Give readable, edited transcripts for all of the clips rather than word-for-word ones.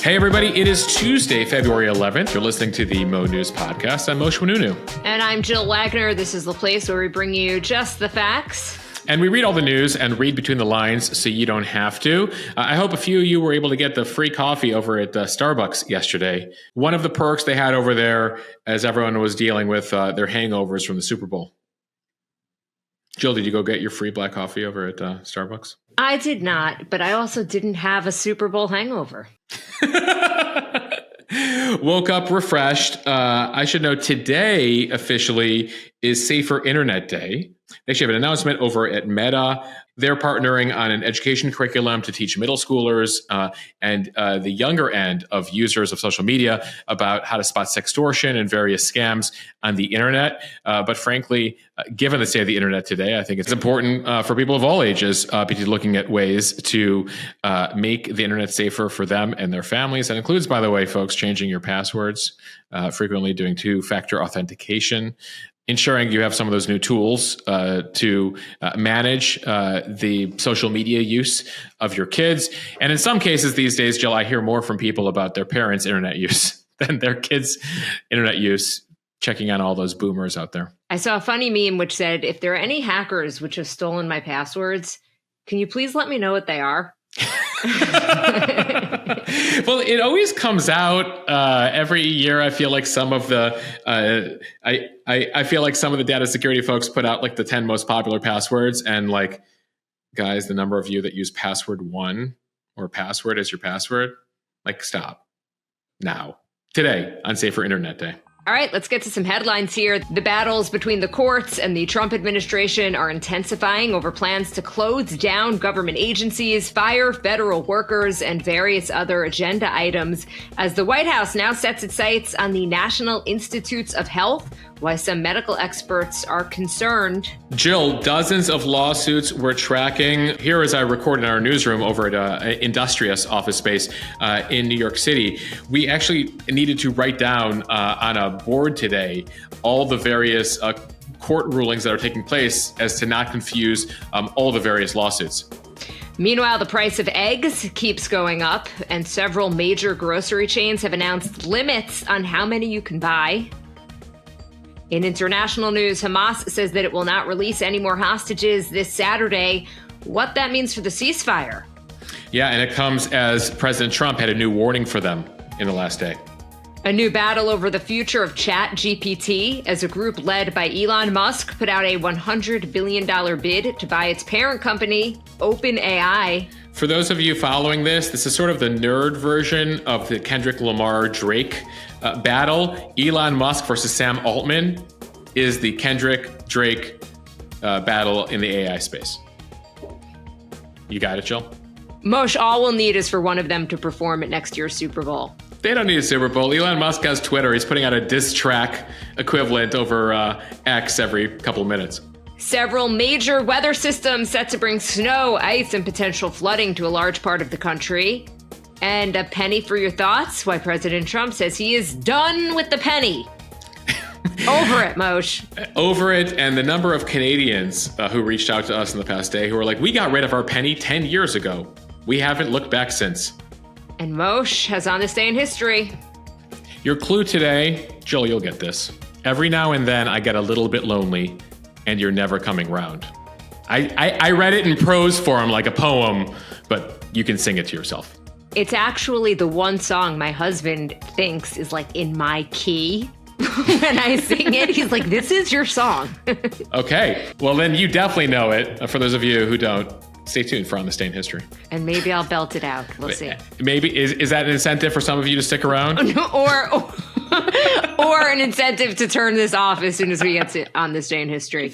Hey, everybody. It is Tuesday, February 11th. You're listening to the Mo News Podcast. I'm Moshe Wanunu. And I'm Jill Wagner. This is the place where we bring you just the facts. And we read all the news and read between the lines so you don't have to. I hope a few of you were able to get the free coffee over at Starbucks yesterday. One of the perks they had over there as everyone was dealing with their hangovers from the Super Bowl. Jill, did you go get your free black coffee over at Starbucks? I did not, but I also didn't have a Super Bowl hangover. Woke up refreshed. I should note today officially is Safer Internet Day. They actually have an announcement over at Meta. They're partnering on an education curriculum to teach middle schoolers and the younger end of users of social media about how to spot sextortion and various scams on the internet. But frankly, given the state of the internet today, I think it's important for people of all ages be looking at ways to make the internet safer for them and their families. That includes, by the way, folks, changing your passwords, frequently doing two-factor authentication, ensuring you have some of those new tools to manage the social media use of your kids. And in some cases these days, Jill, I hear more from people about their parents' internet use than their kids' internet use, checking on all those boomers out there. I saw a funny meme which said, if there are any hackers which have stolen my passwords, can you please let me know what they are? Well, it always comes out every year. I feel like some of the I feel like some of the data security folks put out like the 10 most popular passwords, and like, guys, the number of you that use password 1 or password as your password, like, stop now. Today on Safer Internet Day. All right, let's get to some headlines here. The battles between the courts and the Trump administration are intensifying over plans to close down government agencies, fire federal workers, and various other agenda items as the White House now sets its sights on the National Institutes of Health, why some medical experts are concerned. Jill, dozens of lawsuits we're tracking here as I record in our newsroom over at Industrious office space in New York City. We actually needed to write down on a board today all the various court rulings that are taking place as to not confuse all the various lawsuits. Meanwhile, the price of eggs keeps going up, and several major grocery chains have announced limits on how many you can buy. In international news, Hamas says that it will not release any more hostages this Saturday. What that means for the ceasefire? Yeah, and it comes as President Trump had a new warning for them in the last day. A new battle over the future of ChatGPT as a group led by Elon Musk put out a $100 billion bid to buy its parent company, OpenAI. For those of you following this is sort of the nerd version of the Kendrick Lamar-Drake battle. Elon Musk versus Sam Altman is the Kendrick-Drake battle in the AI space. You got it, Jill? Moshe, all we'll need is for one of them to perform at next year's Super Bowl. They don't need a Super Bowl. Elon Musk has Twitter. He's putting out a diss track equivalent over X every couple of minutes. Several major weather systems set to bring snow, ice, and potential flooding to a large part of the country. And a penny for your thoughts, why President Trump says he is done with the penny. Over it, Moshe. Over it, and the number of Canadians who reached out to us in the past day who were like, we got rid of our penny 10 years ago. We haven't looked back since. And Moshe has on this day in history. Your clue today, Jill, you'll get this. Every now and then I get a little bit lonely, and you're never coming round. I read it in prose form like a poem, but you can sing it to yourself. It's actually the one song my husband thinks is like in my key. When I sing it, he's like, this is your song. Okay. Well, then you definitely know it. For those of you who don't, stay tuned for On This Day in History. And maybe I'll belt it out. We'll see. Maybe. Is that an incentive for some of you to stick around? or an incentive to turn this off as soon as we get to On This Day in History.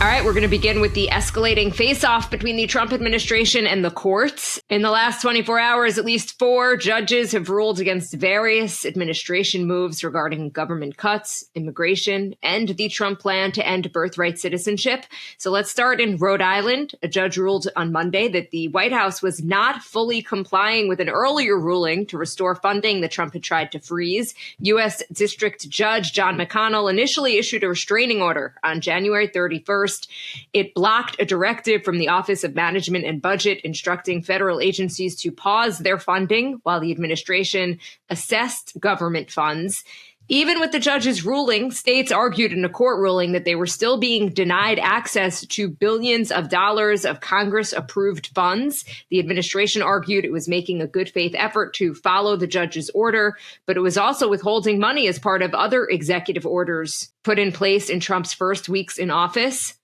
All right, we're going to begin with the escalating face-off between the Trump administration and the courts. In the last 24 hours, at least 4 judges have ruled against various administration moves regarding government cuts, immigration, and the Trump plan to end birthright citizenship. So let's start in Rhode Island. A judge ruled on Monday that the White House was not fully complying with an earlier ruling to restore funding that Trump had tried to freeze. U.S. District Judge John McConnell initially issued a restraining order on January 31st First, it blocked a directive from the Office of Management and Budget instructing federal agencies to pause their funding while the administration assessed government funds. Even with the judge's ruling, states argued in a court ruling that they were still being denied access to billions of dollars of Congress-approved funds. The administration argued it was making a good faith effort to follow the judge's order, but it was also withholding money as part of other executive orders put in place in Trump's first weeks in office.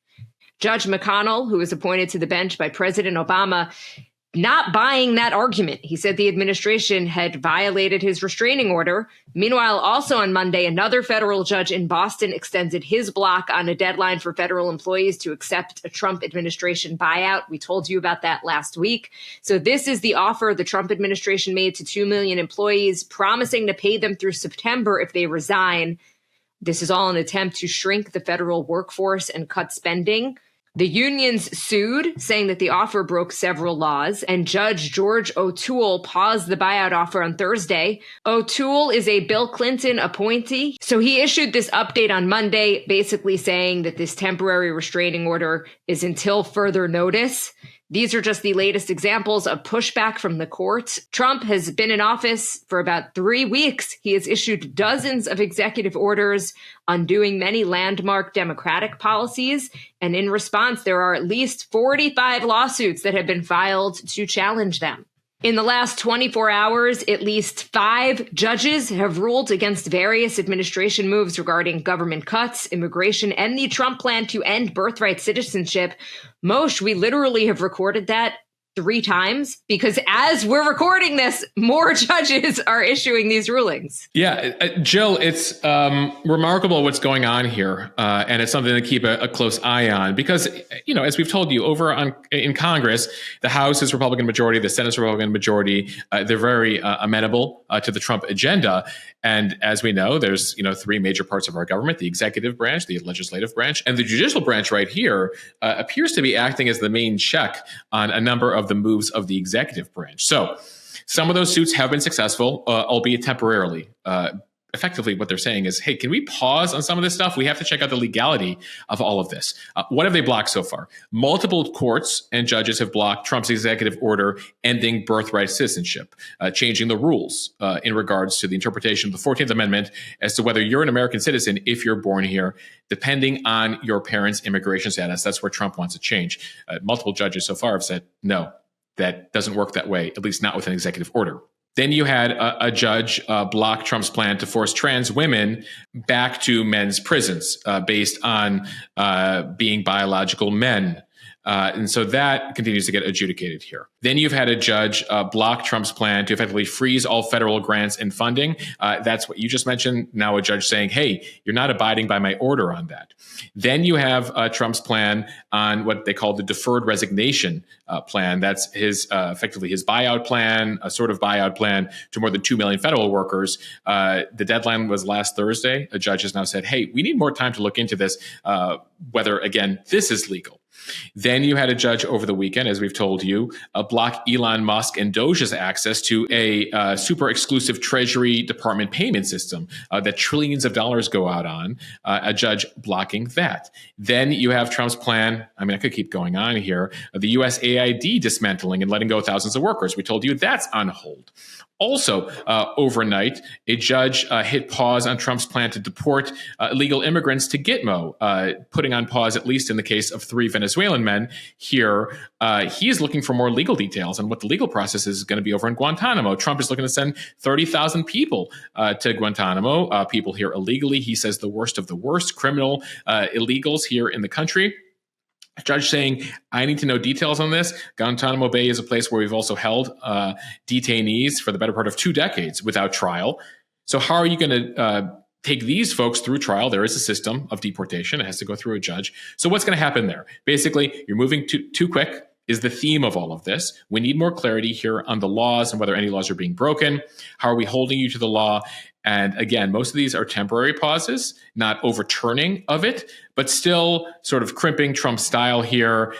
Judge McConnell, who was appointed to the bench by President Obama, not buying that argument. He said the administration had violated his restraining order. Meanwhile, also on Monday, another federal judge in Boston extended his block on a deadline for federal employees to accept a Trump administration buyout. We told you about that last week. So this is the offer the Trump administration made to 2 million employees, promising to pay them through September if they resign. This is all an attempt to shrink the federal workforce and cut spending. The unions sued, saying that the offer broke several laws, and Judge George O'Toole paused the buyout offer on Thursday. O'Toole is a Bill Clinton appointee, so he issued this update on Monday, basically saying that this temporary restraining order is until further notice. These are just the latest examples of pushback from the courts. Trump has been in office for about 3 weeks. He has issued dozens of executive orders undoing many landmark Democratic policies. And in response, there are at least 45 lawsuits that have been filed to challenge them. In the last 24 hours, at least 5 judges have ruled against various administration moves regarding government cuts, immigration, and the Trump plan to end birthright citizenship. Moshe, we literally have recorded that 3 times because as we're recording this, more judges are issuing these rulings. Yeah, Jill, it's remarkable what's going on here. And it's something to keep a close eye on because, as we've told you in Congress, the House is Republican majority, the Senate is Republican majority. They're very amenable to the Trump agenda. And as we know, there's, 3 major parts of our government, the executive branch, the legislative branch, and the judicial branch right here appears to be acting as the main check on a number of the moves of the executive branch. So some of those suits have been successful, albeit temporarily. Effectively, what they're saying is, hey, can we pause on some of this stuff? We have to check out the legality of all of this. What have they blocked so far? Multiple courts and judges have blocked Trump's executive order ending birthright citizenship, changing the rules in regards to the interpretation of the 14th Amendment as to whether you're an American citizen if you're born here, depending on your parents' immigration status. That's where Trump wants to change. Multiple judges so far have said, no, that doesn't work that way, at least not with an executive order. Then you had a judge block Trump's plan to force trans women back to men's prisons based on being biological men. And so that continues to get adjudicated here. Then you've had a judge block Trump's plan to effectively freeze all federal grants and funding. That's what you just mentioned. Now a judge saying, hey, you're not abiding by my order on that. Then you have Trump's plan on what they call the deferred resignation plan. That's his effectively his buyout plan, a sort of buyout plan to more than 2 million federal workers. The deadline was last Thursday. A judge has now said, hey, we need more time to look into this, whether, again, this is legal. Then you had a judge over the weekend, as we've told you, block Elon Musk and Doge's access to a super exclusive Treasury Department payment system that trillions of dollars go out on, a judge blocking that. Then you have Trump's plan. I mean, I could keep going on here. The USAID dismantling and letting go of thousands of workers. We told you that's on hold. Also, overnight, a judge hit pause on Trump's plan to deport illegal immigrants to Gitmo, putting on pause, at least in the case of 3 Venezuelan men here. He is looking for more legal details on what the legal process is going to be over in Guantanamo. Trump is looking to send 30,000 people to Guantanamo, people here illegally. He says the worst of the worst criminal illegals here in the country. A judge saying, I need to know details on this. Guantanamo Bay is a place where we've also held detainees for the better part of 2 decades without trial. So how are you going to take these folks through trial? There is a system of deportation. It has to go through a judge. So what's going to happen there? Basically, you're moving too quick is the theme of all of this. We need more clarity here on the laws and whether any laws are being broken. How are we holding you to the law? And again, most of these are temporary pauses, not overturning of it, but still sort of crimping Trump's style here,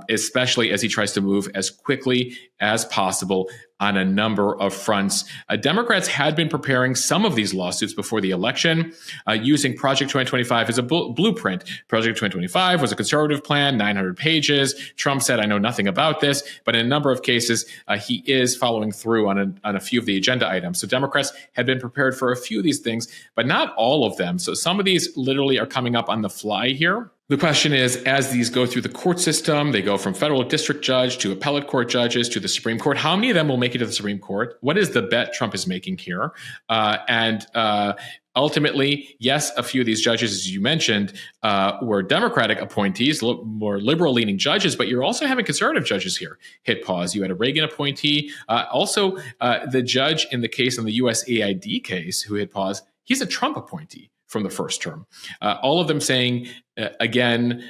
especially as he tries to move as quickly as possible on a number of fronts. Democrats had been preparing some of these lawsuits before the election, using Project 2025 as a blueprint. Project 2025 was a conservative plan, 900 pages. Trump said, I know nothing about this, but in a number of cases, he is following through on a few of the agenda items. So Democrats had been prepared for a few of these things, but not all of them. So some of these literally are coming up on the fly here. The question is, as these go through the court system, they go from federal district judge to appellate court judges to the Supreme Court. How many of them will make it to the Supreme Court? What is the bet Trump is making here? Ultimately, yes, a few of these judges, as you mentioned, were Democratic appointees, more liberal-leaning judges, but you're also having conservative judges here hit pause. You had a Reagan appointee. Also, the judge in the case on the USAID case who hit pause, he's a Trump appointee from the first term. All of them saying, again,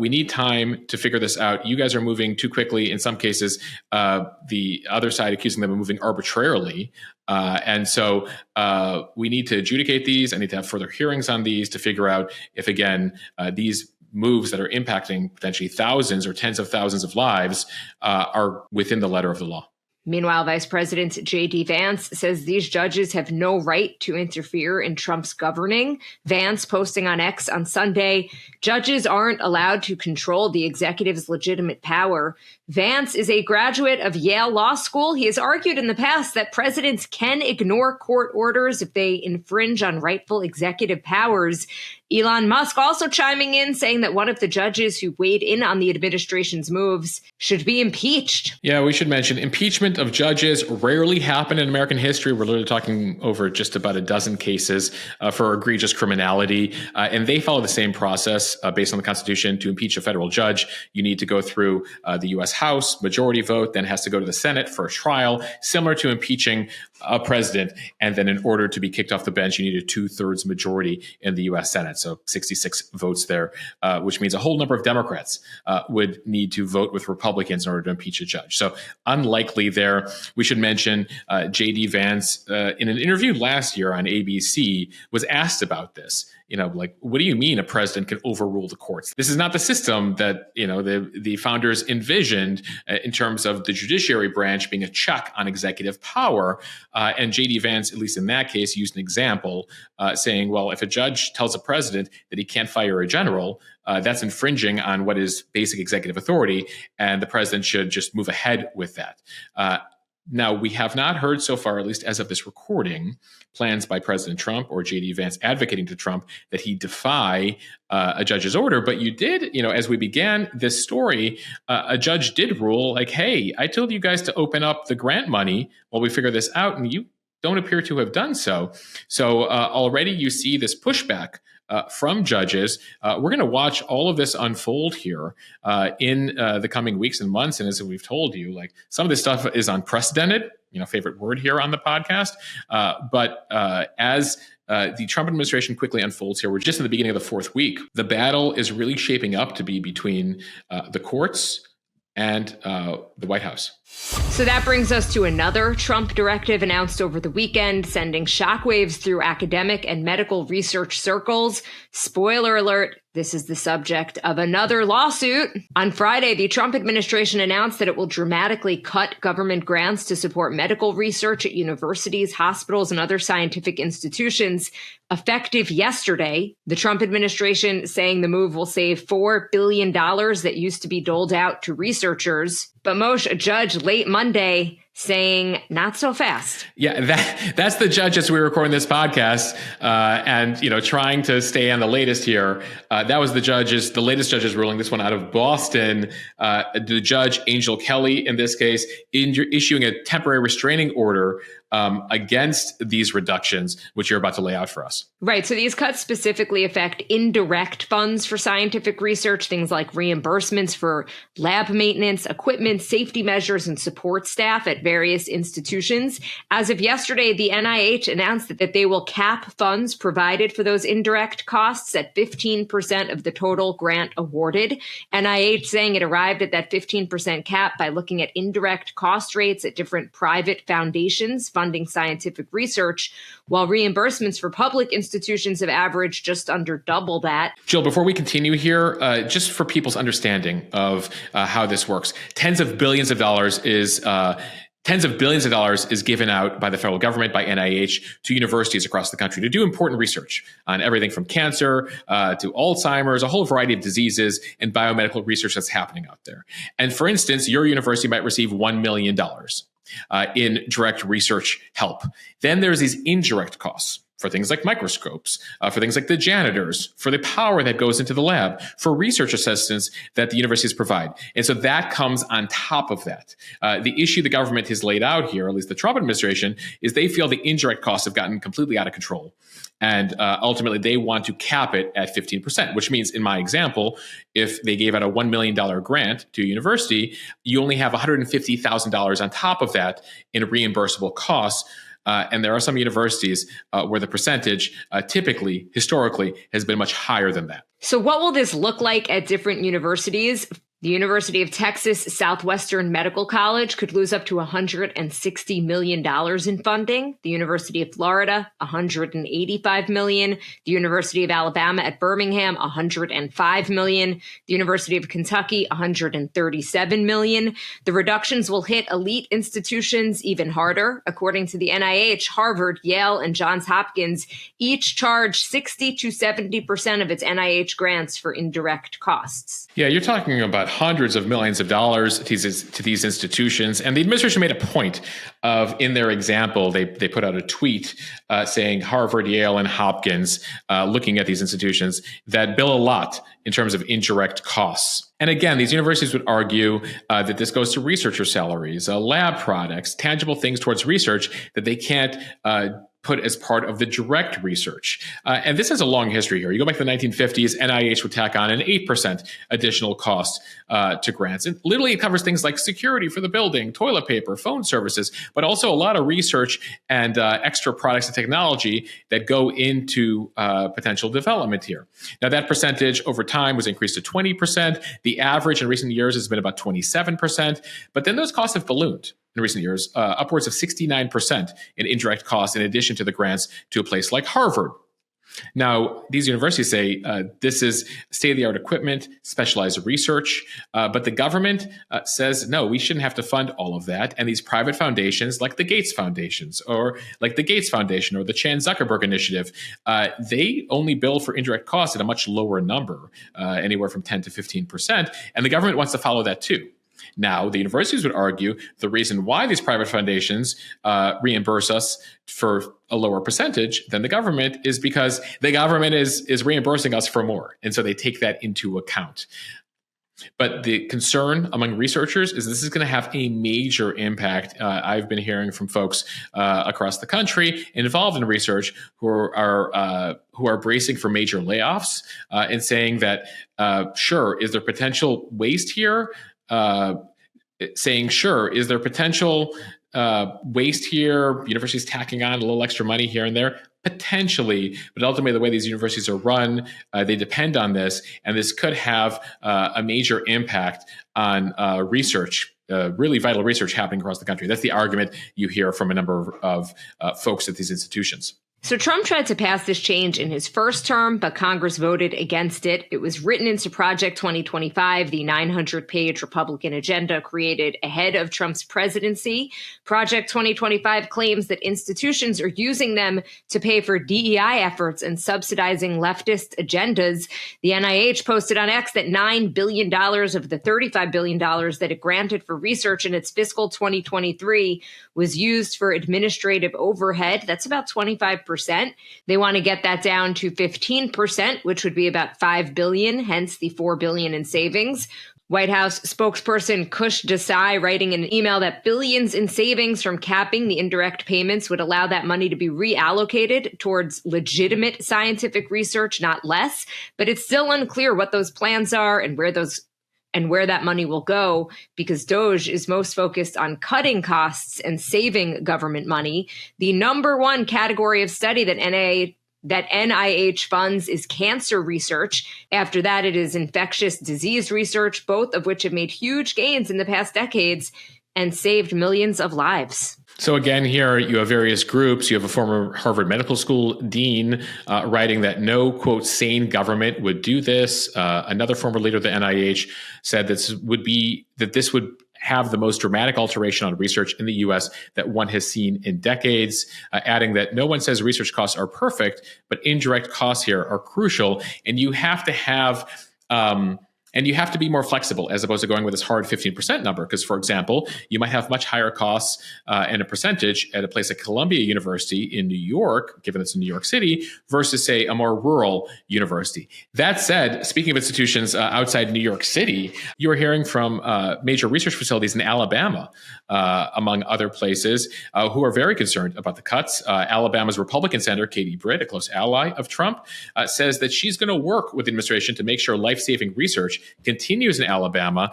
we need time to figure this out. You guys are moving too quickly. In some cases, the other side accusing them of moving arbitrarily. And so we need to adjudicate these. I need to have further hearings on these to figure out if, again, these moves that are impacting potentially thousands or tens of thousands of lives are within the letter of the law. Meanwhile, Vice President J.D. Vance says these judges have no right to interfere in Trump's governing. Vance posting on X on Sunday, judges aren't allowed to control the executive's legitimate power. Vance is a graduate of Yale Law School. He has argued in the past that presidents can ignore court orders if they infringe on rightful executive powers. Elon Musk also chiming in, saying that one of the judges who weighed in on the administration's moves should be impeached. Yeah, we should mention impeachment of judges rarely happen in American history. We're literally talking over just about a dozen cases for egregious criminality. And they follow the same process based on the Constitution. To impeach a federal judge, you need to go through the U.S. House majority vote, then has to go to the Senate for a trial, similar to impeaching a president. And then in order to be kicked off the bench, you need a 2/3 majority in the U.S. Senate. So 66 votes there, which means a whole number of Democrats would need to vote with Republicans in order to impeach a judge. So unlikely there. We should mention J.D. Vance in an interview last year on ABC was asked about this. Like, what do you mean a president can overrule the courts? This is not the system that, the founders envisioned in terms of the judiciary branch being a check on executive power. And J.D. Vance, at least in that case, used an example saying, well, if a judge tells a president that he can't fire a general, that's infringing on what is basic executive authority, and the president should just move ahead with that. Now, we have not heard so far, at least as of this recording, plans by President Trump or J.D. Vance advocating to Trump that he defy a judge's order. But you did, as we began this story, a judge did rule like, hey, I told you guys to open up the grant money while we figure this out, and you don't appear to have done so. So already you see this pushback from judges. We're going to watch all of this unfold here in the coming weeks and months. And as we've told you, like, some of this stuff is unprecedented, favorite word here on the podcast. But as the Trump administration quickly unfolds here, we're just in the beginning of the fourth week. The battle is really shaping up to be between the courts and the White House. So that brings us to another Trump directive announced over the weekend, sending shockwaves through academic and medical research circles. Spoiler alert, this is the subject of another lawsuit. On Friday, the Trump administration announced that it will dramatically cut government grants to support medical research at universities, hospitals, and other scientific institutions. Effective yesterday, the Trump administration saying the move will save $4 billion that used to be doled out to researchers. But Moshe, a judge late Monday saying not so fast. Yeah, that's the judge as we were recording this podcast, and trying to stay on the latest here. That was the latest judge's ruling. This one out of Boston. The judge Angel Kelly in this case issuing a temporary restraining order against these reductions, which you're about to lay out for us. Right. So these cuts specifically affect indirect funds for scientific research, things like reimbursements for lab maintenance, equipment, safety measures, and support staff at various institutions. As of yesterday, the NIH announced that they will cap funds provided for those indirect costs at 15% of the total grant awarded. NIH saying it arrived at that 15% cap by looking at indirect cost rates at different private foundations funding scientific research, while reimbursements for public institutions institutions have averaged just under double that. Jill, before we continue here, just for people's understanding of how this works, tens of billions of dollars is given out by the federal government, by NIH, to universities across the country to do important research on everything from cancer to Alzheimer's, a whole variety of diseases and biomedical research that's happening out there. And for instance, your university might receive $1 million in direct research help. Then there's these indirect costs for things like microscopes, for things like the janitors, for the power that goes into the lab, for research assistants that the universities provide. And so that comes on top of that. The issue the government has laid out here, at least the Trump administration, is they feel the indirect costs have gotten completely out of control. And ultimately, they want to cap it at 15%, which means in my example, if they gave out a $1 million grant to a university, you only have $150,000 on top of that in reimbursable costs. And there are some universities where the percentage typically, historically, has been much higher than that. So what will this look like at different universities? The University of Texas Southwestern Medical College could lose up to $160 million in funding. The University of Florida, $185 million. The University of Alabama at Birmingham, $105 million. The University of Kentucky, $137 million. The reductions will hit elite institutions even harder. According to the NIH, Harvard, Yale, and Johns Hopkins each charge 60 to 70% of its NIH grants for indirect costs. Yeah, you're talking about hundreds of millions of dollars to these institutions. And the administration made a point of, in their example, they put out a tweet saying Harvard, Yale, and Hopkins, looking at these institutions, that bill a lot in terms of indirect costs. And again, these universities would argue that this goes to researcher salaries, lab products, tangible things towards research that they can't put as part of the direct research. And this has a long history here. You go back to the 1950s, NIH would tack on an 8% additional cost to grants. And literally it covers things like security for the building, toilet paper, phone services, but also a lot of research and extra products and technology that go into potential development here. Now that percentage over time was increased to 20%. The average in recent years has been about 27%, but then those costs have ballooned in recent years, upwards of 69% in indirect costs in addition to the grants to a place like Harvard. Now, these universities say this is state-of-the-art equipment, specialized research, but the government says, no, we shouldn't have to fund all of that. And these private foundations, like the Gates Foundations, or like the Gates Foundation, or the Chan Zuckerberg Initiative, they only bill for indirect costs at a much lower number, anywhere from 10 to 15%. And the government wants to follow that too. Now, the universities would argue the reason why these private foundations reimburse us for a lower percentage than the government is because the government is reimbursing us for more. And so they take that into account. But the concern among researchers is this is going to have a major impact. I've been hearing from folks across the country involved in research who are bracing for major layoffs and saying that, sure, is there potential waste here? Saying, sure, is there potential waste here? Universities tacking on a little extra money here and there? Potentially, but ultimately the way these universities are run, they depend on this, and this could have a major impact on research, really vital research happening across the country. That's the argument you hear from a number of folks at these institutions. So Trump tried to pass this change in his first term, but Congress voted against it. It was written into Project 2025, the 900-page Republican agenda created ahead of Trump's presidency. Project 2025 claims that institutions are using them to pay for DEI efforts and subsidizing leftist agendas. The NIH posted on X that $9 billion of the $35 billion that it granted for research in its fiscal 2023 was used for administrative overhead. That's about 25%. They want to get that down to 15%, which would be about $5 billion, hence the $4 billion in savings. White House spokesperson Kush Desai writing in an email that billions in savings from capping the indirect payments would allow that money to be reallocated towards legitimate scientific research, not less. But it's still unclear what those plans are and where that money will go, because DOGE is most focused on cutting costs and saving government money. The number one category of study that NIH funds is cancer research. After that, it is infectious disease research, both of which have made huge gains in the past decades and saved millions of lives. So again, here you have various groups. You have a former Harvard Medical School dean writing that no, quote, sane government would do this. Another former leader of the NIH said this would have the most dramatic alteration on research in the U.S. that one has seen in decades, adding that no one says research costs are perfect, but indirect costs here are crucial, and you have to have and you have to be more flexible as opposed to going with this hard 15% number. Because, for example, you might have much higher costs and a percentage at a place like Columbia University in New York, given it's in New York City, versus, say, a more rural university. That said, speaking of institutions outside New York City, you are hearing from major research facilities in Alabama, among other places, who are very concerned about the cuts. Alabama's Republican Senator Katie Britt, a close ally of Trump, says that she's going to work with the administration to make sure life-saving research continues in Alabama.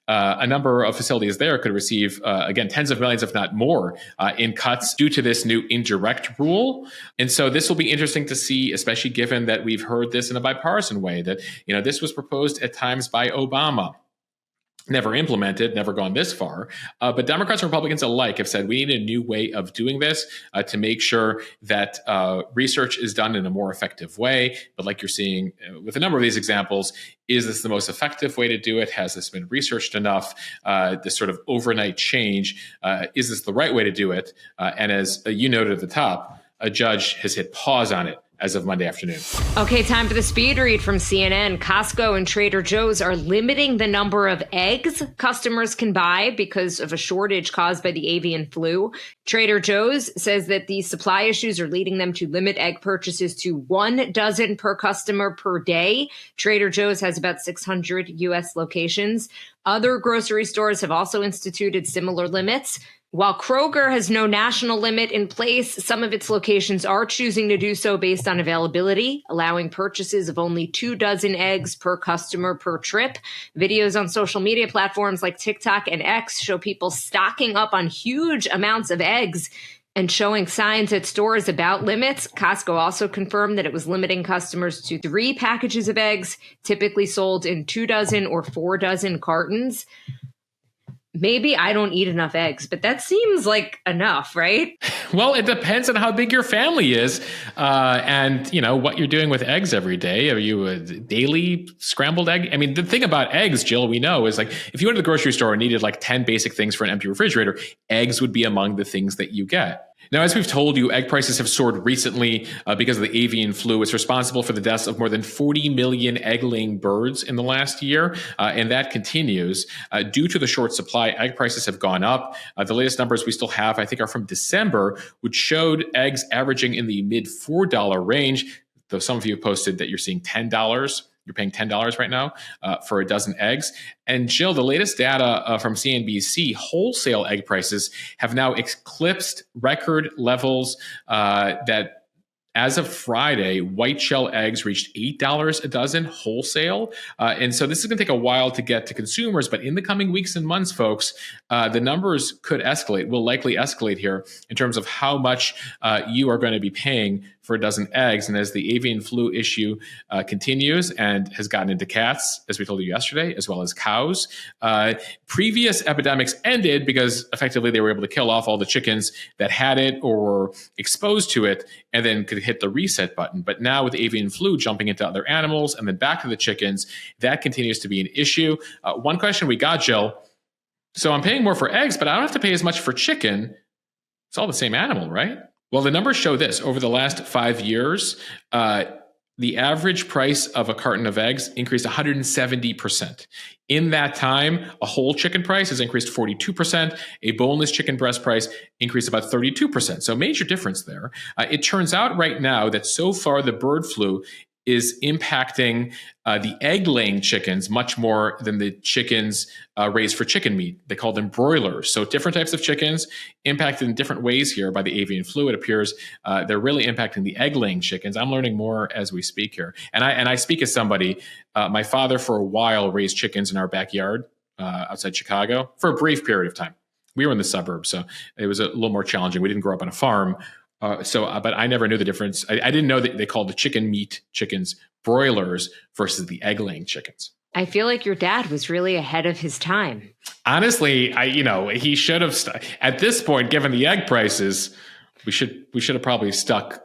A number of facilities there could receive, again, tens of millions, if not more, in cuts due to this new indirect rule. And so this will be interesting to see, especially given that we've heard this in a bipartisan way, that this was proposed at times by Obama. Never implemented, never gone this far. But Democrats and Republicans alike have said we need a new way of doing this to make sure that research is done in a more effective way. But like you're seeing with a number of these examples, is this the most effective way to do it? Has this been researched enough? This sort of overnight change, is this the right way to do it? And as you noted at the top, a judge has hit pause on it as of Monday afternoon. Okay, time for the speed read from CNN. Costco and Trader Joe's are limiting the number of eggs customers can buy because of a shortage caused by the avian flu. Trader Joe's says that these supply issues are leading them to limit egg purchases to 1 dozen per customer per day. Trader Joe's has about 600 U.S. locations. Other grocery stores have also instituted similar limits. While Kroger has no national limit in place, some of its locations are choosing to do so based on availability, allowing purchases of only 2 dozen eggs per customer per trip. Videos on social media platforms like TikTok and X show people stocking up on huge amounts of eggs and showing signs at stores about limits. Costco also confirmed that it was limiting customers to 3 packages of eggs, typically sold in 2 dozen or 4 dozen cartons. Maybe I don't eat enough eggs, but that seems like enough, right? Well, it depends on how big your family is and, what you're doing with eggs every day. Are you a daily scrambled egg? I mean, the thing about eggs, Jill, we know is like if you went to the grocery store and needed like 10 basic things for an empty refrigerator, eggs would be among the things that you get. Now, as we've told you, egg prices have soared recently because of the avian flu. It's responsible for the deaths of more than 40 million egg-laying birds in the last year, and that continues. Due to the short supply, egg prices have gone up. The latest numbers we still have, I think, are from December, which showed eggs averaging in the mid-$4 range, though some of you have posted that you're seeing $10. You're paying $10 right now for a dozen eggs. And Jill, the latest data from CNBC, wholesale egg prices have now eclipsed record levels that as of Friday, white shell eggs reached $8 a dozen wholesale. And so this is going to take a while to get to consumers. But in the coming weeks and months, folks, the numbers could escalate, will likely escalate here in terms of how much you are going to be paying for a dozen eggs. And as the avian flu issue continues and has gotten into cats, as we told you yesterday, as well as cows, previous epidemics ended because effectively they were able to kill off all the chickens that had it or were exposed to it and then could hit the reset button. But now with avian flu jumping into other animals and then back to the chickens, that continues to be an issue. One question we got, Jill, so I'm paying more for eggs, but I don't have to pay as much for chicken. It's all the same animal, right? Well, the numbers show this. Over the last 5 years, the average price of a carton of eggs increased 170%. In that time, a whole chicken price has increased 42%. A boneless chicken breast price increased about 32%. So major difference there. It turns out right now that so far the bird flu is impacting the egg-laying chickens much more than the chickens raised for chicken meat. They call them broilers. So different types of chickens impacted in different ways here by the avian flu. It appears they're really impacting the egg-laying chickens. I'm learning more as we speak here. And I speak as somebody, my father for a while raised chickens in our backyard outside Chicago for a brief period of time. We were in the suburbs, so it was a little more challenging. We didn't grow up on a farm. But I never knew the difference. I didn't know that they called the chicken meat chickens broilers versus the egg-laying chickens. I feel like your dad was really ahead of his time. Honestly, he should have at this point, given the egg prices, we should have probably stuck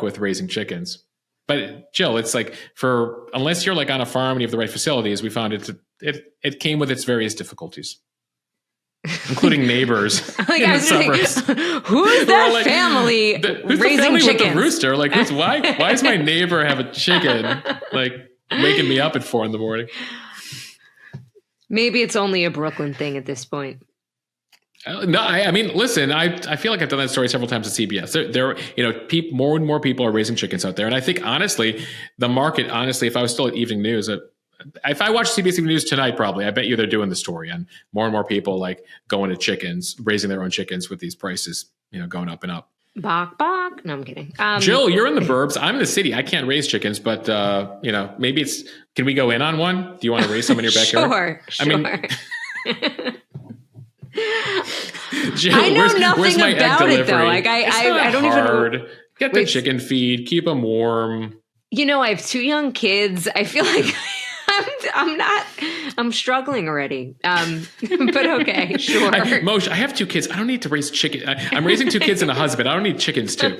with raising chickens. But Jill, it's like unless you're like on a farm and you have the right facilities, we found it came with its various difficulties, including neighbors in the suburbs. Who's that family who's raising the family chickens? With the rooster? Like, why does my neighbor have a chicken like waking me up at 4 a.m? Maybe it's only a Brooklyn thing at this point. No, I mean, listen, I feel like I've done that story several times at CBS. There, more and more people are raising chickens out there. And I think, honestly, the market, if I was still at evening news, if I watched CBS Evening News tonight, probably, I bet you they're doing the story on more and more people like going to chickens, raising their own chickens with these prices, going up and up. Bok, bok. No, I'm kidding. Jill, you're in the burbs. I'm in the city. I can't raise chickens, but, maybe can we go in on one? Do you want to raise some in your backyard? Sure. I mean, Jill, I know nothing where's my about egg it, though. Like, I don't hard. even know. Get the chicken feed, keep them warm. I have 2 young kids. I feel like I'm struggling already. But okay, sure. Moshe, I have 2 kids. I don't need to raise chicken. I'm raising 2 kids and a husband. I don't need chickens too.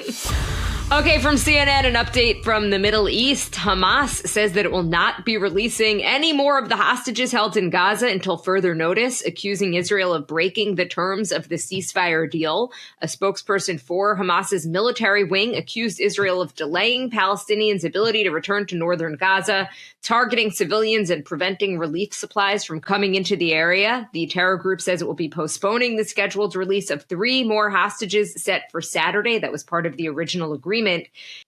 Okay, from CNN, an update from the Middle East. Hamas says that it will not be releasing any more of the hostages held in Gaza until further notice, accusing Israel of breaking the terms of the ceasefire deal. A spokesperson for Hamas's military wing accused Israel of delaying Palestinians' ability to return to northern Gaza, targeting civilians and preventing relief supplies from coming into the area. The terror group says it will be postponing the scheduled release of 3 more hostages set for Saturday. That was part of the original agreement.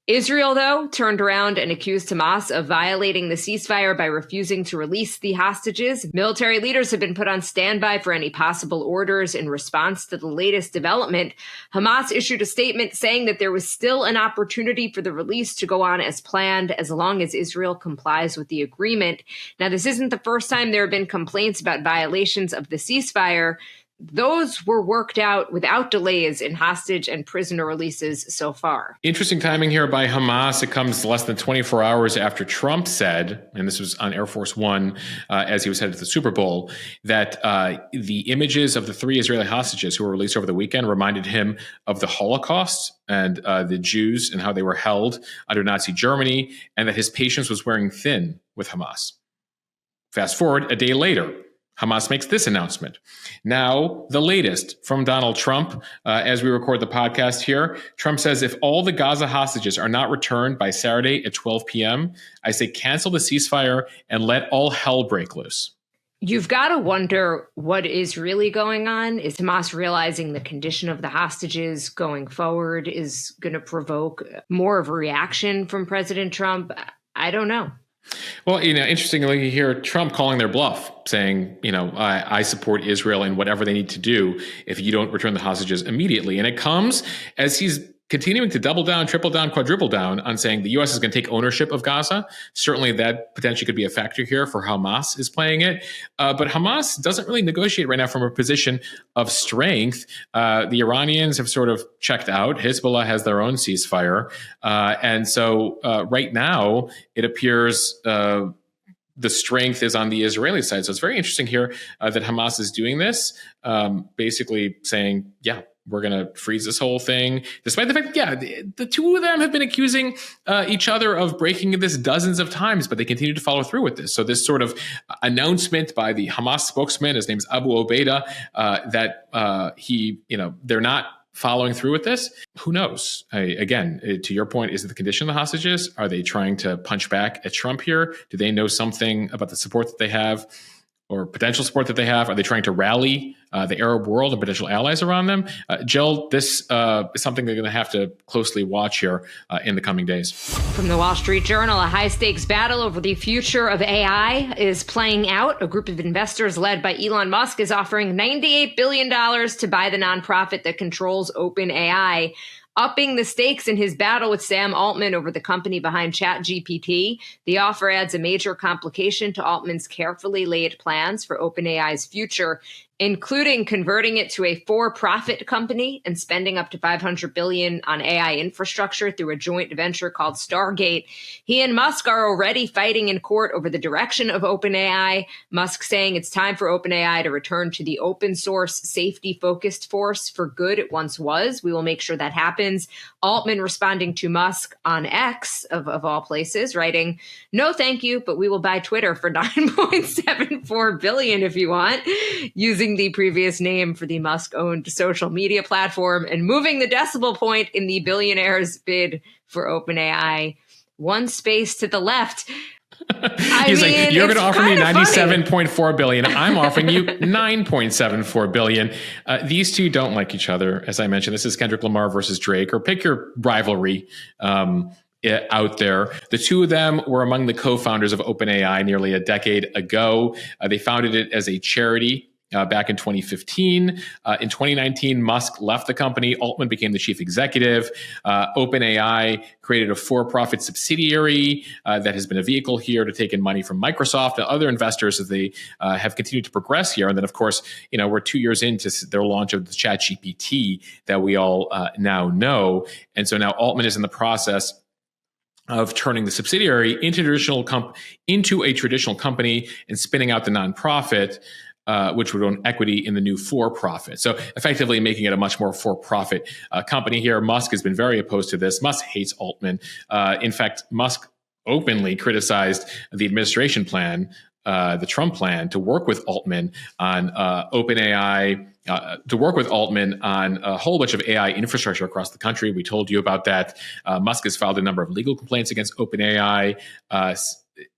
Israel, though, turned around and accused Hamas of violating the ceasefire by refusing to release the hostages. Military leaders have been put on standby for any possible orders in response to the latest development. Hamas issued a statement saying that there was still an opportunity for the release to go on as planned as long as Israel complies with the agreement. Now, this isn't the first time there have been complaints about violations of the ceasefire. Those were worked out without delays in hostage and prisoner releases so far. Interesting timing here by Hamas. It comes less than 24 hours after Trump said, and this was on Air Force One as he was headed to the Super Bowl, that the images of the 3 Israeli hostages who were released over the weekend reminded him of the Holocaust and the Jews and how they were held under Nazi Germany, and that his patience was wearing thin with Hamas. Fast forward a day later, Hamas makes this announcement. Now, the latest from Donald Trump, as we record the podcast here. Trump says, if all the Gaza hostages are not returned by Saturday at 12 p.m., I say cancel the ceasefire and let all hell break loose. You've got to wonder what is really going on. Is Hamas realizing the condition of the hostages going forward is going to provoke more of a reaction from President Trump? I don't know. Well, interestingly, you hear Trump calling their bluff, saying, I support Israel in whatever they need to do if you don't return the hostages immediately. And it comes as he's continuing to double down, triple down, quadruple down on saying the U.S. is going to take ownership of Gaza. Certainly that potentially could be a factor here for Hamas is playing it. But Hamas doesn't really negotiate right now from a position of strength. The Iranians have sort of checked out. Hezbollah has their own ceasefire. And so right now it appears the strength is on the Israeli side. So it's very interesting here that Hamas is doing this, basically saying, we're going to freeze this whole thing, despite the fact that, the 2 of them have been accusing each other of breaking this dozens of times, but they continue to follow through with this. So this sort of announcement by the Hamas spokesman, his name's Abu Obaida, that they're not following through with this. Who knows? Again, to your point, is it the condition of the hostages? Are they trying to punch back at Trump here? Do they know something about the support that they have or potential support that they have? Are they trying to rally the Arab world and potential allies around them? Jill, this is something they're going to have to closely watch here in the coming days. From the Wall Street Journal, a high-stakes battle over the future of AI is playing out. A group of investors led by Elon Musk is offering $98 billion to buy the nonprofit that controls OpenAI, upping the stakes in his battle with Sam Altman over the company behind ChatGPT. The offer adds a major complication to Altman's carefully laid plans for OpenAI's future. including converting it to a for-profit company and spending up to $500 billion on AI infrastructure through a joint venture called Stargate. He and Musk are already fighting in court over the direction of OpenAI. Musk saying it's time for OpenAI to return to the open source, safety-focused force for good it once was. We will make sure that happens. Altman responding to Musk on X, of all places, writing, "No, thank you, but we will buy Twitter for $9.74 billion if you want," using the previous name for the Musk-owned social media platform and moving the decimal point in the billionaire's bid for OpenAI one space to the left. He's like, you're going to offer me $97.4 billion. I'm offering you $9.74 billion. These two don't like each other. As I mentioned, this is Kendrick Lamar versus Drake, or pick your rivalry out there. The two of them were among the co-founders of OpenAI nearly a decade ago. They founded it as a charity back in 2015. In 2019, Musk left the company. Altman became the chief executive. OpenAI created a for-profit subsidiary that has been a vehicle here to take in money from Microsoft and other investors as they have continued to progress here. And then, of course, we're 2 years into their launch of the ChatGPT that we all now know. And so now Altman is in the process of turning the subsidiary into a traditional company and spinning out the nonprofit, which would own equity in the new for-profit. So effectively making it a much more for-profit company here. Musk has been very opposed to this. Musk hates Altman. In fact, Musk openly criticized the administration plan, the Trump plan, to work with Altman on OpenAI, to work with Altman on a whole bunch of AI infrastructure across the country. We told you about that. Musk has filed a number of legal complaints against OpenAI.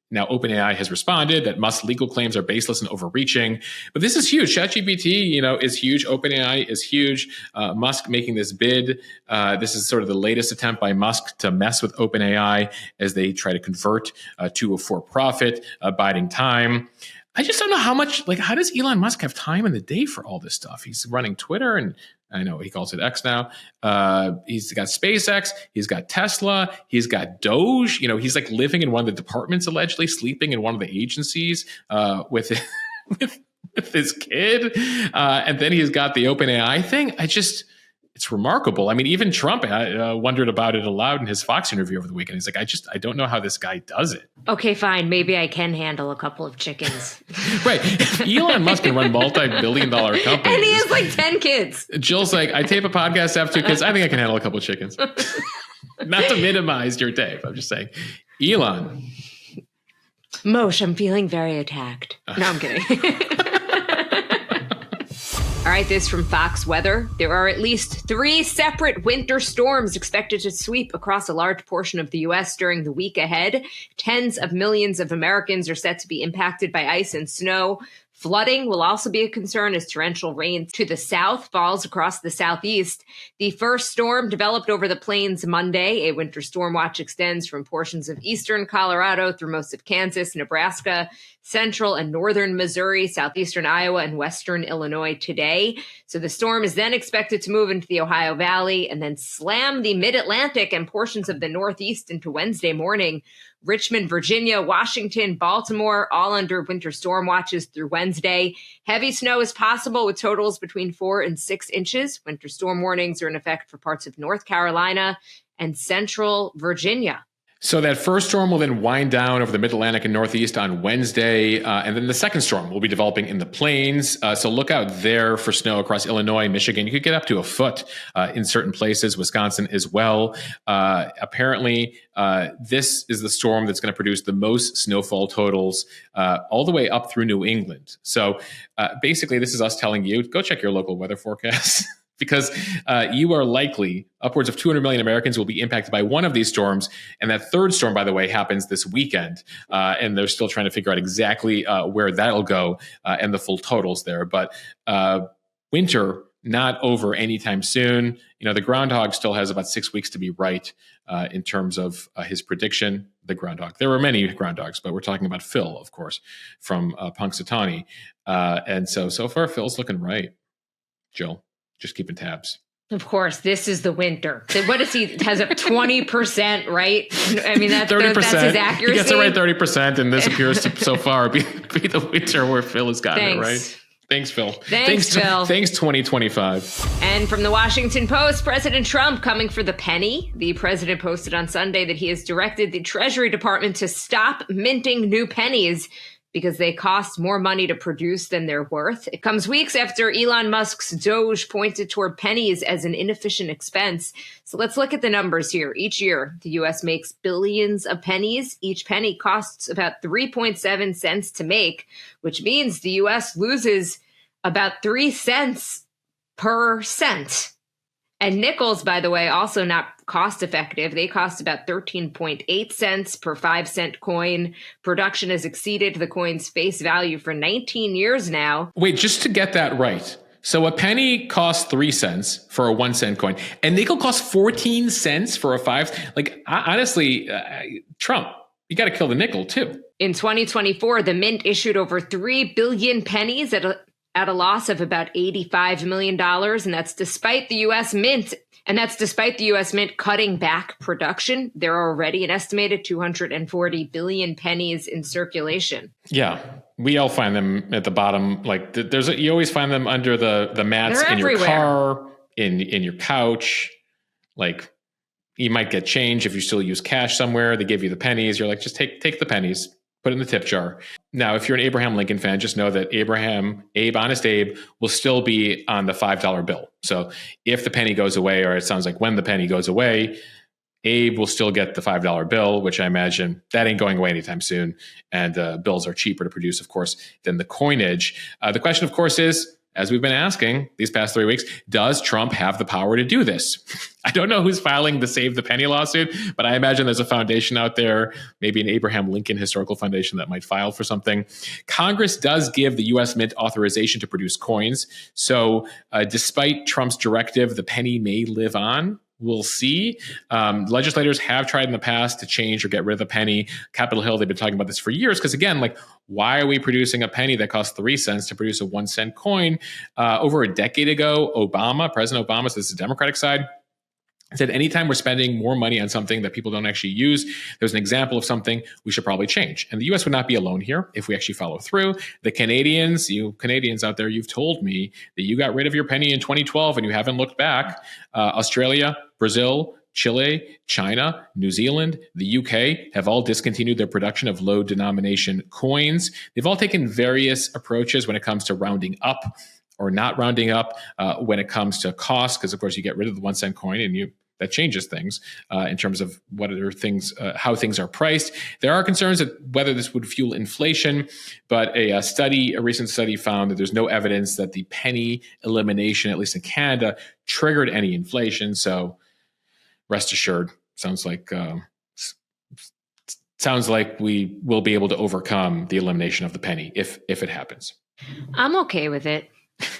Now, OpenAI has responded that Musk's legal claims are baseless and overreaching. But this is huge. ChatGPT, is huge. OpenAI is huge. Musk making this bid. This is sort of the latest attempt by Musk to mess with OpenAI as they try to convert to a for-profit, biding time. I just don't know how does Elon Musk have time in the day for all this stuff? He's running Twitter, and I know he calls it X now. He's got SpaceX. He's got Tesla. He's got Doge. He's like living in one of the departments, allegedly sleeping in one of the agencies with his kid. And then he's got the OpenAI thing. It's remarkable. I mean, even Trump wondered about it aloud in his Fox interview over the weekend. He's like, I don't know how this guy does it. Okay, fine. Maybe I can handle a couple of chickens. Right. Elon Musk can run multi-billion-dollar companies. And he has like 10 kids. Jill's like, I tape a podcast, I have 2 kids. I think I can handle a couple of chickens. Not to minimize your tape. I'm just saying, Elon. Moshe, I'm feeling very attacked. No, I'm kidding. All right, this from Fox Weather. There are at least 3 separate winter storms expected to sweep across a large portion of the U.S. during the week ahead. Tens of millions of Americans are set to be impacted by ice and snow. Flooding will also be a concern as torrential rain to the south falls across the southeast. The first storm developed over the plains Monday. A winter storm watch extends from portions of eastern Colorado through most of Kansas, Nebraska, central and northern Missouri, southeastern Iowa, and western Illinois today. So the storm is then expected to move into the Ohio Valley and then slam the mid-Atlantic and portions of the Northeast into Wednesday morning. Richmond, Virginia, Washington, Baltimore, all under winter storm watches through Wednesday. Heavy snow is possible with totals between 4 and 6 inches. Winter storm warnings are in effect for parts of North Carolina and central Virginia. So that first storm will then wind down over the mid-Atlantic and Northeast on Wednesday, and then the second storm will be developing in the plains. So look out there for snow across Illinois, Michigan. You could get up to a foot in certain places, Wisconsin as well. Apparently, this is the storm that's going to produce the most snowfall totals all the way up through New England. So basically, this is us telling you, go check your local weather forecast. Because you are likely, upwards of 200 million Americans will be impacted by one of these storms. And that third storm, by the way, happens this weekend. And they're still trying to figure out exactly where that'll go and the full totals there. But winter, not over anytime soon. The groundhog still has about 6 weeks to be right in terms of his prediction. The groundhog. There were many groundhogs, but we're talking about Phil, of course, from Punxsutawney. And so far, Phil's looking right. Jill. Just keeping tabs. Of course, this is the winter. So what is he? Has a 20% right? I mean, that's 30%. That's his accuracy. He gets it right 30%, and this appears to so far be the winter where Phil has gotten it right. Thanks, Phil. Thanks, Phil. Thanks, 2025. And from the Washington Post, President Trump coming for the penny. The president posted on Sunday that he has directed the Treasury Department to stop minting new pennies because they cost more money to produce than they're worth. It comes weeks after Elon Musk's Doge pointed toward pennies as an inefficient expense. So let's look at the numbers here. Each year, the U.S. makes billions of pennies. Each penny costs about 3.7 cents to make, which means the U.S. loses about 3 cents per cent. And nickels, by the way, also not cost effective. They cost about 13.8 cents per 5-cent coin. Production has exceeded the coin's face value for 19 years now. Wait, just to get that right. So a penny costs 3 cents for a 1-cent coin, and nickel costs 14 cents for a 5. Like, honestly, Trump, you got to kill the nickel too. In 2024, the mint issued over 3 billion pennies at a loss of about $85 million. And that's despite the U.S. Mint. And that's despite the U.S. Mint cutting back production. There are already an estimated 240 billion pennies in circulation. Yeah, we all find them at the bottom. Like you always find them under the mats in your car, in your couch. Like you might get change if you still use cash somewhere. They give you the pennies. You're like, just take the pennies. Put it in the tip jar. Now, if you're an Abraham Lincoln fan, just know that Honest Abe, will still be on the $5 bill. So if the penny goes away, or it sounds like when the penny goes away, Abe will still get the $5 bill, which I imagine that ain't going away anytime soon. And bills are cheaper to produce, of course, than the coinage. The question, of course, is, as we've been asking these past 3 weeks, does Trump have the power to do this? I don't know who's filing the Save the Penny lawsuit, but I imagine there's a foundation out there, maybe an Abraham Lincoln Historical Foundation, that might file for something. Congress does give the U.S. Mint authorization to produce coins. So despite Trump's directive, the penny may live on. We'll see. Legislators have tried in the past to change or get rid of the penny. Capitol Hill, they've been talking about this for years because, again, like, why are we producing a penny that costs 3 cents to produce a 1-cent coin? Over a decade ago, President Obama, so this is the Democratic side, said anytime we're spending more money on something that people don't actually use, there's an example of something we should probably change. And the U.S. would not be alone here if we actually follow through. The Canadians, you Canadians out there, you've told me that you got rid of your penny in 2012 and you haven't looked back. Australia, Brazil, Chile, China, New Zealand, the UK have all discontinued their production of low denomination coins. They've all taken various approaches when it comes to rounding up or not rounding up, when it comes to cost, because of course you get rid of the 1-cent coin and that changes things in terms of what other things, how things are priced. There are concerns that whether this would fuel inflation, but a recent study found that there's no evidence that the penny elimination, at least in Canada, triggered any inflation. So rest assured, sounds like we will be able to overcome the elimination of the penny if it happens. I'm okay with it.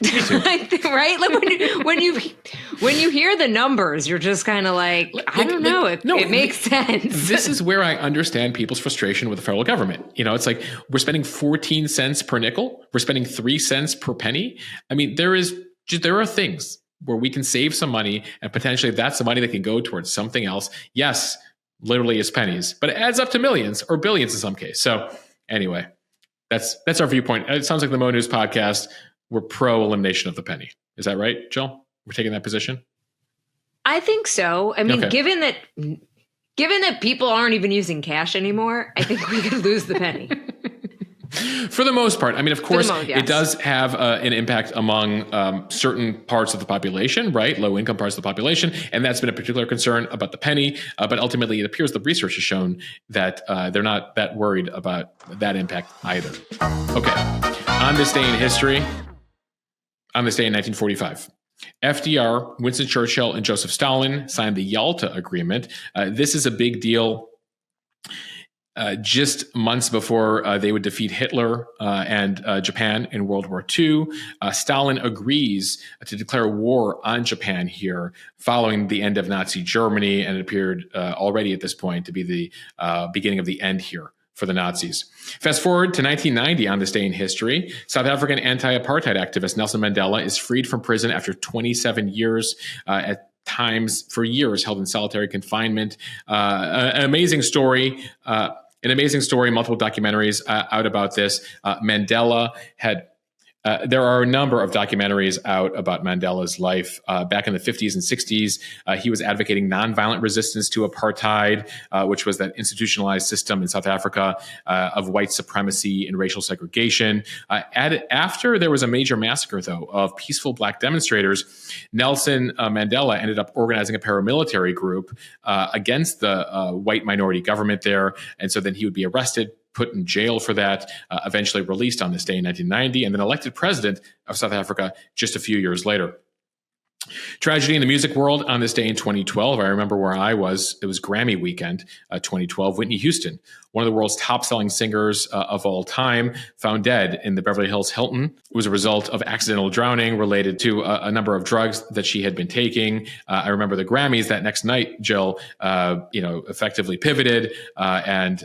Right? Like when you hear the numbers, you're just kind of like, I don't know. It makes sense. This is where I understand people's frustration with the federal government. It's like we're spending 14 cents per nickel. We're spending 3 cents per penny. I mean, there are things where we can save some money and potentially that's the money that can go towards something else. Yes, literally it's pennies, but it adds up to millions or billions in some case. So anyway, that's our viewpoint. It sounds like the Mo News podcast. We're pro elimination of the penny. Is that right, Jill? We're taking that position? I think so. I mean, given that people aren't even using cash anymore, I think we could lose the penny. For the most part. I mean, of course, yes. It does have an impact among certain parts of the population, right? Low income parts of the population. And that's been a particular concern about the penny. But ultimately, it appears the research has shown that they're not that worried about that impact either. Okay. On this day in history, on this day in 1945, FDR, Winston Churchill, and Joseph Stalin signed the Yalta Agreement. This is a big deal. Just months before they would defeat Hitler and Japan in World War II, Stalin agrees to declare war on Japan here following the end of Nazi Germany, and it appeared already at this point to be the beginning of the end here for the Nazis. Fast forward to 1990 on this day in history. South African anti-apartheid activist Nelson Mandela is freed from prison after 27 years, at times for years held in solitary confinement. An amazing story, multiple documentaries out about this. Mandela had There are a number of documentaries out about Mandela's life. Back in the 50s and 60s, he was advocating nonviolent resistance to apartheid, which was that institutionalized system in South Africa of white supremacy and racial segregation. After there was a major massacre, though, of peaceful black demonstrators, Nelson Mandela ended up organizing a paramilitary group against the white minority government there. And so then he would be arrested, put in jail for that, eventually released on this day in 1990, and then elected president of South Africa just a few years later. Tragedy in the music world on this day in 2012. I remember where I was. It was Grammy weekend, 2012. Whitney Houston, one of the world's top-selling singers of all time, found dead in the Beverly Hills Hilton. It was a result of accidental drowning related to a number of drugs that she had been taking. I remember the Grammys that next night, Jill, effectively pivoted and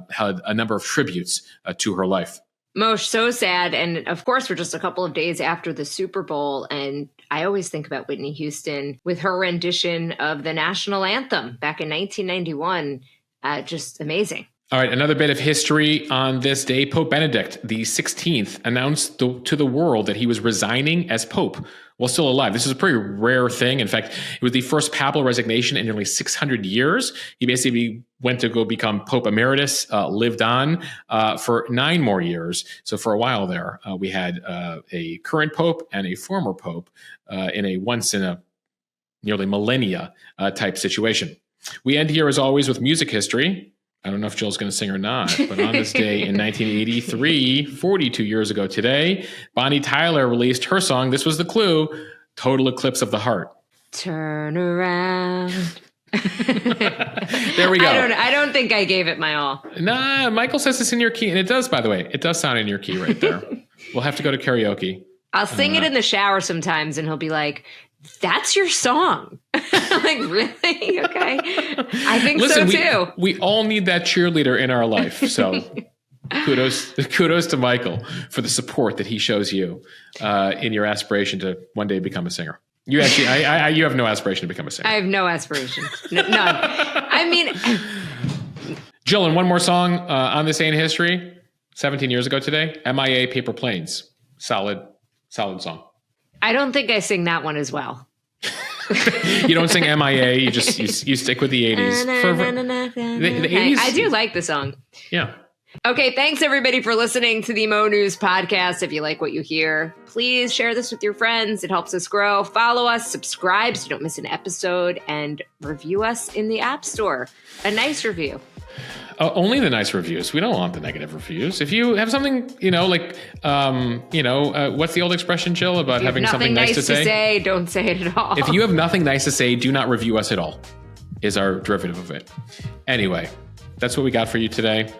had a number of tributes to her life. Moshe, so sad. And of course, we're just a couple of days after the Super Bowl. And I always think about Whitney Houston with her rendition of the national anthem back in 1991. Just amazing. All right, another bit of history on this day. Pope Benedict the 16th announced to the world that he was resigning as Pope while still alive. This is a pretty rare thing. In fact, it was the first papal resignation in nearly 600 years. He basically went to go become Pope Emeritus, lived on for 9 more years. So for a while there, we had a current Pope and a former Pope in a once in a nearly millennia type situation. We end here, as always, with music history. I don't know if Jill's going to sing or not, but on this day in 1983, 42 years ago today, Bonnie Tyler released her song. This was the clue: Total Eclipse of the Heart. Turn around. There we go. I don't think I gave it my all. Nah, Michael says it's in your key, and it does, by the way. It does sound in your key right there. We'll have to go to karaoke. I'll sing it in the shower sometimes, and he'll be like, "That's your song." I'm like, really? Okay. I think so too. We all need that cheerleader in our life. So kudos to Michael for the support that he shows you in your aspiration to one day become a singer. You actually, you have no aspiration to become a singer. I have no aspiration. None. I mean, Jill, and one more song on this day in history. 17 years ago today, MIA Paper Planes. Solid song. I don't think I sing that one as well. You don't sing MIA. You just you stick with the 80s. The 80s. I do like the song. Yeah. Okay, thanks everybody for listening to the Mo News podcast. If you like what you hear, please share this with your friends. It helps us grow. Follow us, subscribe so you don't miss an episode, and review us in the App Store. A nice review. Only the nice reviews. We don't want the negative reviews. If you have something, what's the old expression, Jill, about having something nice to say? Don't say it at all. If you have nothing nice to say, do not review us at all, is our derivative of it. Anyway, that's what we got for you today.